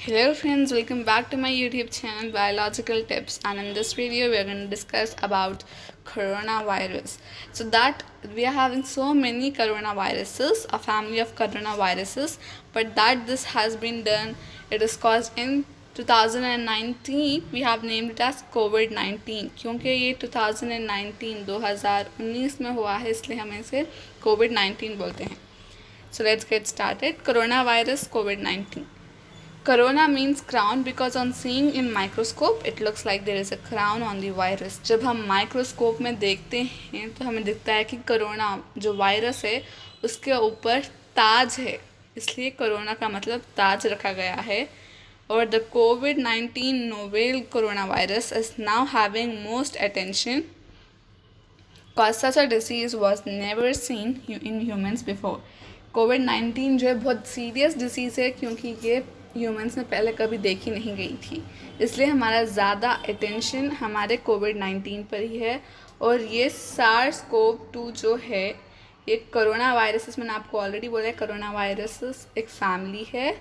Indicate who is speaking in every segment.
Speaker 1: Hello friends, welcome back to my YouTube channel Biological Tips, and in this video we are going to discuss about coronavirus. So that we are having so many coronaviruses, a family of coronaviruses, but that this has been done, it is caused in 2019 we have named it as COVID-19 क्योंकि ये 2019 में हुआ है, इसलिए हम इसे COVID-19 बोलते हैं. So let's get started. Coronavirus COVID-19. Corona means crown because on seeing in microscope it looks like there is a crown on the virus. जब हम माइक्रोस्कोप में देखते हैं तो हमें दिखता है कि कोरोना जो वायरस है उसके ऊपर ताज है, इसलिए कोरोना का मतलब ताज रखा गया है. और the COVID-19 novel coronavirus is now having most attention cause such a disease was never seen in humans before. COVID-19 जो है बहुत सीरियस डिसीज़ है क्योंकि ये ह्यूमंस में पहले कभी देखी नहीं गई थी, इसलिए हमारा ज़्यादा अटेंशन हमारे COVID-19 पर ही है. और ये SARS-CoV-2 जो है ये कोरोना वायरसेस, मैंने आपको ऑलरेडी बोला है कोरोना वायरसेस एक फैमिली है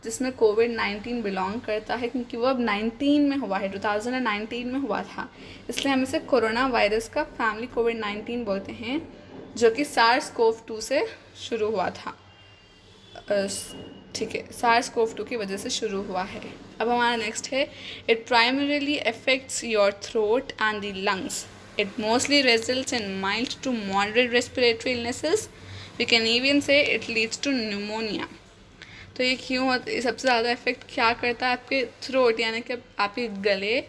Speaker 1: जिसमें COVID-19 बिलोंग करता है क्योंकि वो अब 19 में हुआ है, 2019 में हुआ था, इसलिए हम इसे कोरोना वायरस का फैमिली COVID-19 बोलते हैं जो कि SARS-CoV-2 से शुरू हुआ था. ठीक है, SARS-CoV-2 की वजह से शुरू हुआ है. अब हमारा नेक्स्ट है, it primarily affects your throat and the lungs. It mostly results in mild to moderate respiratory illnesses. We can even say it leads to pneumonia. तो ये क्यों होता है? सबसे ज़्यादा इफेक्ट क्या करता है? आपके थ्रोट यानी कि आपके गले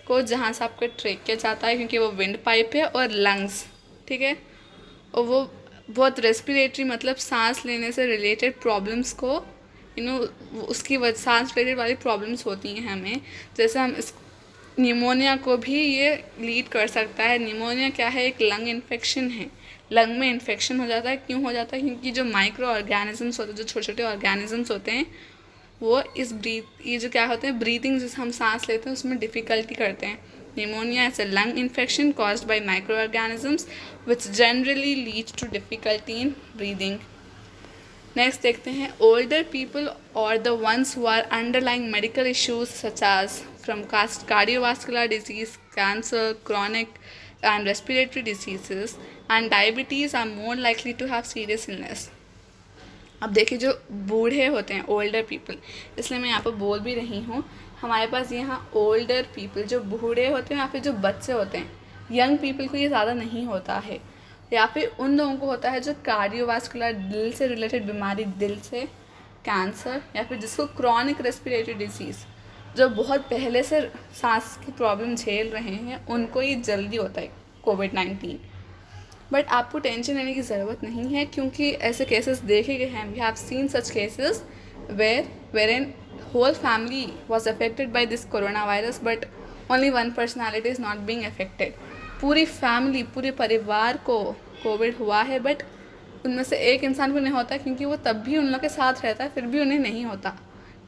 Speaker 1: को, जहाँ से आपका ट्रेकिया जाता है क्योंकि वो विंड पाइप है, और लंग्स, ठीक है, और वो बहुत रेस्पिरेटरी मतलब सांस लेने से रिलेटेड प्रॉब्लम्स को उसकी वजह सांस रिलेटेड वाली प्रॉब्लम्स होती हैं हमें. जैसे हम इस न्यूमोनिया को भी ये लीड कर सकता है. न्यूमोनिया क्या है? एक लंग इन्फेक्शन है. लंग में इन्फेक्शन हो जाता है. क्यों हो जाता है? क्योंकि जो माइक्रो ऑर्गेनिजम्स होते हैं, जो छोटे छोटे ऑर्गेनिजम्स होते हैं, वो ये जो क्या होते हैं, ब्रीथिंग, जिससे हम सांस लेते हैं उसमें डिफ़िकल्टी करते हैं. Pneumonia is a lung infection caused by microorganisms which generally leads to difficulty in breathing. Next देखते हैं, older people or the ones who are underlying medical issues such as from cardiovascular disease, cancer, chronic and respiratory diseases and diabetes are more likely to have serious illness. अब देखिए, जो बूढ़े होते हैं, older people, इसलिए मैं यहाँ पर बोल भी रही हूँ, हमारे पास यहाँ ओल्डर पीपल जो बूढ़े होते हैं या फिर जो बच्चे होते हैं, यंग पीपल को ये ज़्यादा नहीं होता है, या फिर उन लोगों को होता है जो कार्डियोवास्कुलर, दिल से रिलेटेड बीमारी, दिल से, कैंसर, या फिर जिसको क्रॉनिक रेस्पिरेटरी डिसीज़, जो बहुत पहले से सांस की प्रॉब्लम झेल रहे हैं, उनको ये जल्दी होता है COVID-19. बट आपको टेंशन लेने की ज़रूरत नहीं है क्योंकि ऐसे केसेस देखे गए हैं. We have seen such cases where in whole family was affected by this corona virus but only one personality is not being affected. पूरी फैमिली, पूरे परिवार को कोविड हुआ है, बट उनमें से एक इंसान को नहीं होता क्योंकि वो तब भी उन लोग के साथ रहता है, फिर भी उन्हें नहीं होता.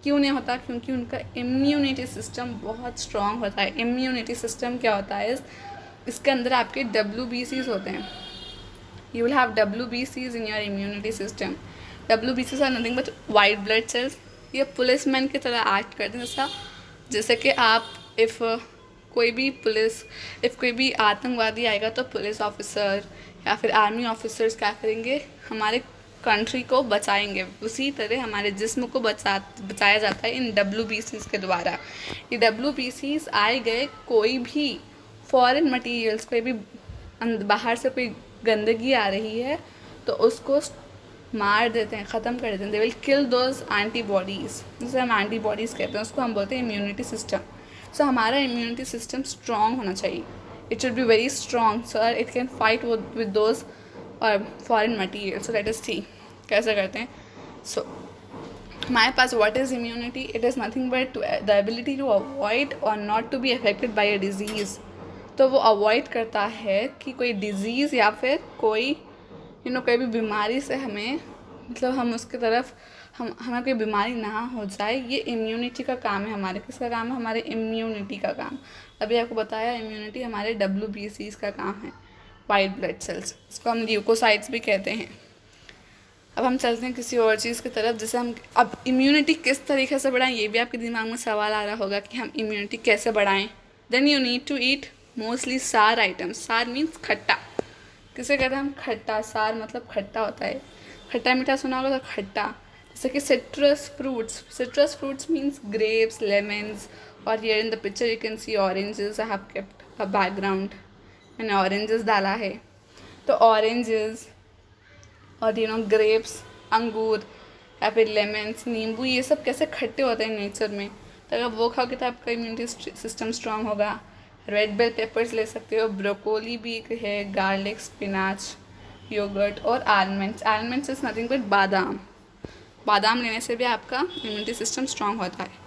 Speaker 1: क्यों नहीं होता? क्योंकि उनका इम्यूनिटी सिस्टम बहुत स्ट्रॉन्ग होता है. इम्यूनिटी सिस्टम क्या होता है? इसके अंदर आपके WBCs होते हैं. You will have WBCs in your immunity system. WBCs are nothing but white blood cells. ये पुलिसमैन की तरह एक्ट करते हैं. जैसे कि आप कोई भी आतंकवादी आएगा तो पुलिस ऑफिसर या फिर आर्मी ऑफिसर्स क्या करेंगे? हमारे कंट्री को बचाएंगे. उसी तरह हमारे जिस्म को बचाया जाता है इन WBCs के द्वारा. ये WBCs आए गए, कोई भी फॉरेन मटीरियल्स, कोई भी बाहर से कोई गंदगी आ रही है तो उसको मार देते हैं, ख़त्म कर देते हैं. They will kill those antibodies, जिसे हम एंटीबॉडीज़ कहते हैं, उसको हम बोलते हैं इम्यूनिटी सिस्टम. सो हमारा इम्यूनिटी सिस्टम स्ट्रॉन्ग होना चाहिए. It should be very strong so it can fight with those foreign material. So let us see कैसे करते हैं. सो हमारे पास what is immunity? It is nothing but the ability to avoid और not to be affected by a disease. तो वो avoid करता है कि कोई डिज़ीज़ या फिर कोई कोई भी बीमारी से हमें, मतलब हम उसकी तरफ हमें कोई बीमारी ना हो जाए. ये इम्यूनिटी का काम है. हमारे किसका काम है? हमारे इम्यूनिटी का काम. अभी आपको बताया, इम्यूनिटी हमारे WBCs का काम है, वाइट ब्लड सेल्स. इसको हम ल्यूकोसाइट्स भी कहते हैं. अब हम चलते हैं किसी और चीज़ की तरफ, जैसे हम अब इम्यूनिटी किस तरीके से बढ़ाएं, ये भी आपके दिमाग में सवाल आ रहा होगा कि हम इम्यूनिटी कैसे बढ़ाएं। Then you need to eat mostly sour items. Sour means खट्टा, किसे कहते हैं हम खट्टा, सार मतलब खट्टा होता है, खट्टा मीठा सुना होगा तो खट्टा। जैसे कि citrus fruits means grapes, lemons, और here in the picture you can see oranges. I have kept a background, मैंने ऑरेंजेस डाला है, तो ऑरेंजेस और ग्रेप्स, अंगूर या फिर लेमन्स, नींबू, ये सब कैसे खट्टे होते हैं नेचर में, तो अगर वो खाओगे तो आपका इम्यूनिटी सिस्टम स्ट्रांग होगा। रेड बेल पेपर्स ले सकते हो, ब्रोकोली भी एक है, गार्लिक, स्पिनाच, योगर्ट और आलमंड्स इज नथिंग बट बादाम लेने से भी आपका इम्यूनिटी सिस्टम स्ट्रांग होता है।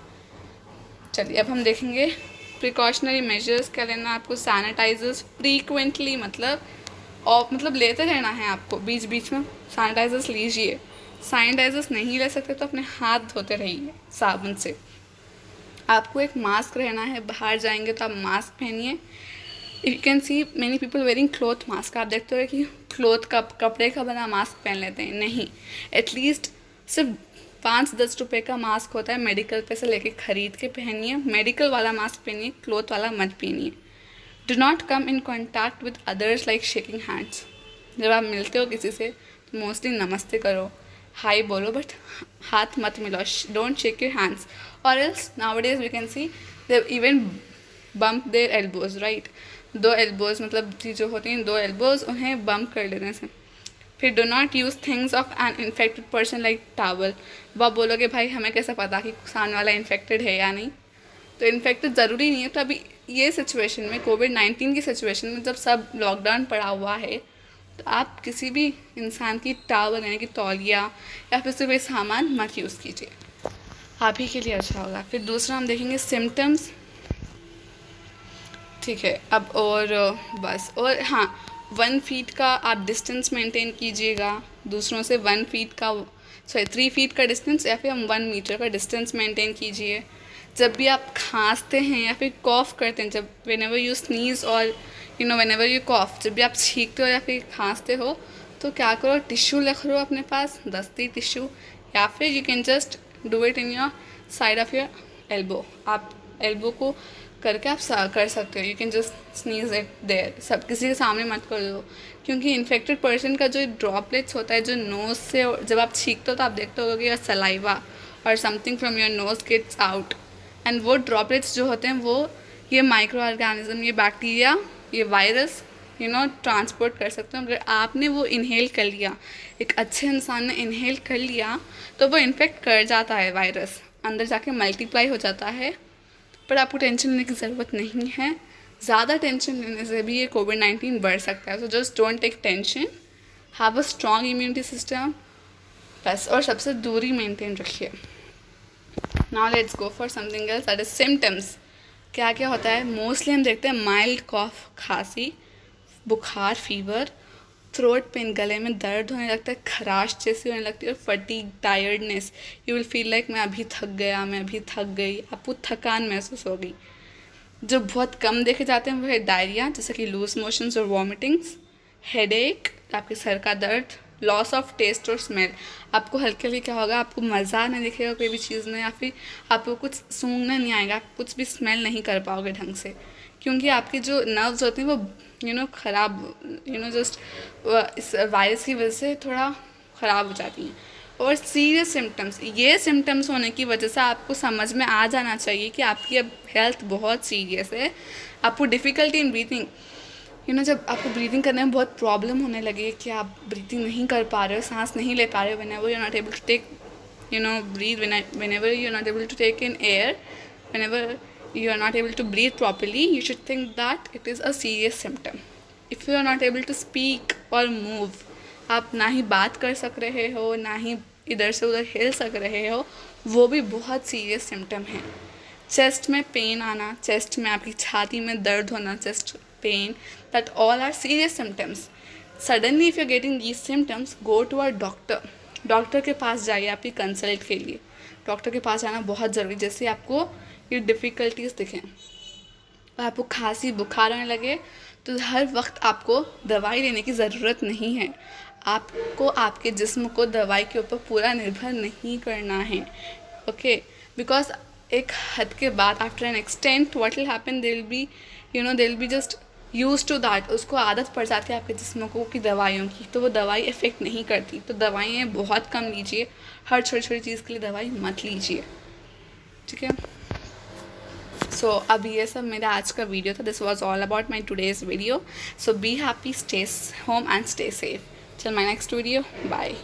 Speaker 1: चलिए अब हम देखेंगे प्रिकॉशनरी मेजर्स क्या लेना है आपको। सैनिटाइजर्स फ्रीक्वेंटली, मतलब लेते रहना है आपको, बीच बीच में सैनिटाइजर्स लीजिए। सैनिटाइजर्स नहीं ले सकते तो अपने हाथ धोते रहिए साबुन से। आपको एक मास्क रहना है, बाहर जाएंगे तो आप मास्क पहनिए। You can see many people wearing cloth mask. आप देखते हो कि कपड़े का बना मास्क पहन लेते हैं, नहीं, एटलीस्ट सिर्फ 5-10 रुपये का मास्क होता है, मेडिकल पे से लेके ख़रीद के पहनिए। मेडिकल वाला मास्क पहनिए, क्लॉथ वाला मत पहनिए। Do not come in contact with others like shaking hands. जब आप मिलते हो किसी से तो मोस्टली नमस्ते करो, हाई बोलो, बट हाथ मत मिलाओ, डोंट शेक योर हैंड्स। और else nowadays we can see they even bump their elbows, right. 2 elbows मतलब जो होती हैं 2 एल्बोज, उन्हें बम्प कर लेने से। फिर do not use things of an infected person like towel. अब आप बोलोगे भाई हमें कैसे पता कि सामने वाला इन्फेक्टेड है या नहीं, तो इन्फेक्टेड ज़रूरी नहीं है। तो अभी ये सिचुएशन में, कोविड-19 की सिचुएशन में, जब सब लॉकडाउन पड़ा हुआ है, तो आप किसी भी इंसान की टावल यानी कि तौलिया या फिर से कोई सामान मत यूज़ कीजिए, आप ही के लिए अच्छा होगा। फिर दूसरा हम देखेंगे सिम्टम्स, ठीक है। अब और बस, और हाँ, 1 फीट का आप डिस्टेंस मेंटेन कीजिएगा दूसरों से, 3 फीट का डिस्टेंस या फिर हम 1 मीटर का डिस्टेंस मेंटेन कीजिए। जब भी आप खांसते हैं या फिर कॉफ़ करते हैं, जब व्हेनेवर यू स्नीज और व्हेनेवर यू कॉफ़, जब भी आप छींकते हो या फिर खांसते हो, तो क्या करो, टिश्यू रख लो अपने पास, दस्ती टिश्यू, या फिर you can just do it in your side of your elbow. आप एल्बो को करके आप कर सकते हो, you can just sneeze it there. सब किसी के सामने मत कर दो, क्योंकि इन्फेक्टेड पर्सन का जो ड्रॉपलेट्स होता है जो नोज़ से, जब आप छींकते हो तो आप देखते हो कि योर सलाइवा और something from your nose gets out, and वो ड्रॉपलेट्स जो होते हैं वो ये माइक्रो ऑर्गेनिज्म, ये बैक्टीरिया, ये वायरस ट्रांसपोर्ट कर सकते हैं। अगर आपने वो इनहेल कर लिया, एक अच्छे इंसान ने इनहेल कर लिया, तो वो इन्फेक्ट कर जाता है, वायरस अंदर जाके मल्टीप्लाई हो जाता है। पर आपको टेंशन लेने की ज़रूरत नहीं है, ज़्यादा टेंशन लेने से भी ये कोविड-19 बढ़ सकता है। So just don't take tension, have a strong immunity system बस, और सबसे दूरी मेंटेन रखिए। Now let's go for something else, that is symptoms. क्या क्या होता है, मोस्टली हम देखते हैं माइल्ड कॉफ, खांसी, बुखार, फीवर, थ्रोट पेन, गले में दर्द होने लगता है, खराश जैसी होने लगती है, और fatigue, tiredness, you will feel like मैं अभी थक गया, मैं अभी थक गई, आपको थकान महसूस होगी। जो बहुत कम देखे जाते हैं वो है डायरिया, जैसे कि लूज मोशंस और वॉमिटिंग्स, हेडेक, आपके सर का दर्द, लॉस ऑफ टेस्ट और स्मेल, आपको हल्के हल्के क्या होगा, आपको मज़ा नहीं दिखेगा कोई भी चीज़ में, या फिर आपको कुछ सूंघना नहीं आएगा, आप कुछ भी स्मेल नहीं कर पाओगे ढंग से, क्योंकि आपकी जो नर्व्स होती हैं वो ख़राब, जस्ट इस वायरस की वजह से थोड़ा ख़राब हो जाती हैं। और सीरियस सिम्टम्स, ये सिम्टम्स होने की वजह से आपको समझ में आ जाना चाहिए कि आपकी अब हेल्थ बहुत सीरियस है। आपको डिफ़िकल्टी इन ब्रीथिंग, जब आपको ब्रीदिंग करने में बहुत प्रॉब्लम होने लगे कि आप ब्रीथिंग नहीं कर पा रहे हो, सांस नहीं ले पा रहे हो, whenever you are not able to take breathe, whenever you're not able to take in air, whenever you are not able to breathe properly, you should think that it is a serious symptom. If you are not able to speak or move, आप ना ही बात कर सक रहे हो, ना ही इधर से उधर हिल सक रहे हो, वो भी बहुत सीरियस सिम्टम है। चेस्ट में पेन आना, चेस्ट में आपकी छाती में दर्द होना, chest pain, that all are serious symptoms. Suddenly if you're getting these symptoms, go to a doctor. Doctor के पास जाइए आपकी कंसल्ट के लिए, डॉक्टर के पास जाना बहुत ज़रूरी। जैसे आपको ये डिफ़िकल्टीज दिखें और आपको खांसी बुखार आने लगे, तो तो हर वक्त आपको दवाई लेने की ज़रूरत नहीं है। आपको आपके जिस्म को दवाई के ऊपर पूरा निर्भर नहीं करना है, ओके। बिकॉज एक हद के बाद after an extent what will happen, they will be just use to that. उसको आदत पड़ जाती है आपके जिस्म को की दवाइयों की, तो वो दवाई इफ़ेक्ट नहीं करती। तो दवाइयाँ बहुत कम लीजिए, हर छोटी छोटी चीज़ के लिए दवाई मत लीजिए, ठीक है। सो अब ये सब मेरा आज का वीडियो था। This was all about my today's video. So be happy, stay home and stay safe. Till my next video, bye.